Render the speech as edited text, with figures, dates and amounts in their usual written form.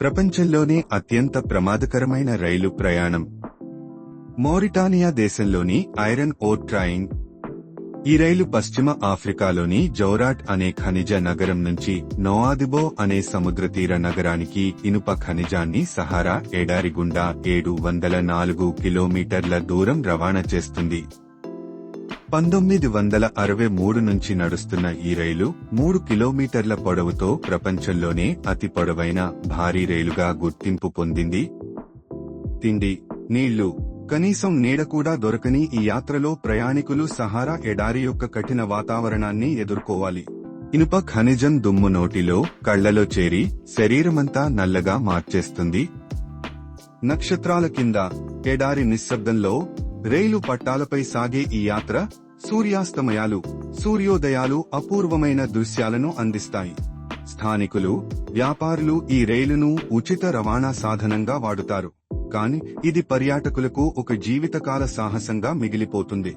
ప్రపంచంలోనే అత్యంత ప్రమాదకరమైన రైలు ప్రయాణం. మౌరిటానియా దేశంలోని ఐరన్ ఓర్ ట్రయింగ్. ఈ రైలు పశ్చిమ ఆఫ్రికాలోని జౌరాట్ అనే ఖనిజ నగరం నుంచి నోఆదిబో అనే సముద్రతీర నగరానికి ఇనుప ఖనిజాన్ని సహారా ఎడారి గుండా 704 కిలోమీటర్ల దూరం రవాణా చేస్తుంది. 1963 నుంచి నడుస్తున్న ఈ రైలు 3 కిలోమీటర్ల పొడవుతో ప్రపంచంలోనే అతి పొడవైన భారీ రైలుగా గుర్తింపు పొందింది. తిండి, నీళ్లు, కనీసం నీడ కూడా దొరకని ఈ యాత్రలో ప్రయాణికులు సహారా ఎడారి యొక్క కఠిన వాతావరణాన్ని ఎదుర్కోవాలి. ఇనుప ఖనిజం దుమ్ము నోటిలో, కళ్లలో చేరి శరీరమంతా నల్లగా మార్చేస్తుంది. నక్షత్రాల కింద ఎడారి నిశ్శబ్దంలో రైలు పట్టాలపై సాగే ఈ యాత్ర సూర్యాస్తమయాలు, సూర్యోదయాలు అపూర్వమైన దృశ్యాలను అందిస్తాయి. స్థానికులు, వ్యాపారులు ఈ రైలును ఉచిత రవాణా సాధనంగా వాడుతారు. కానీ ఇది పర్యాటకులకు ఒక జీవితకాల సాహసంగా మిగిలిపోతుంది.